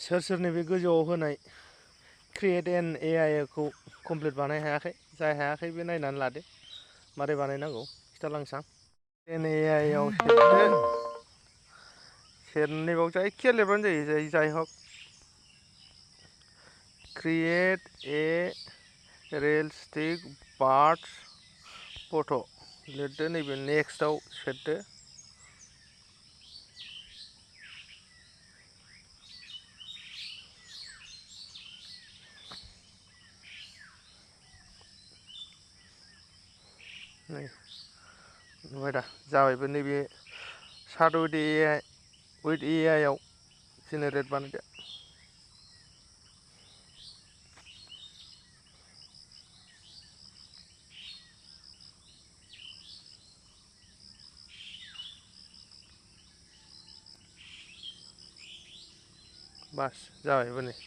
सोर सोरनि बे गोजौआव होनाय क्रिएट एन एआइ खौ कमप्लिट बानाय हायाखै जाय हायाखै बे नायनानै लादो मारै बानायनांगौ खिथालांसां एन एआइ आव सेरनैबाव जायखिया लिरबानो जायो जाय हक क्रिएट ए रियलिस्टिक बार्ड्स फट' लिरदो नैबे नेक्स्टआव सेरदो नै नुबाय दा जाबायबो नैबे सार्ट उइथ एआइ आव जेनेरेट बानायदो बास जाबायबो नै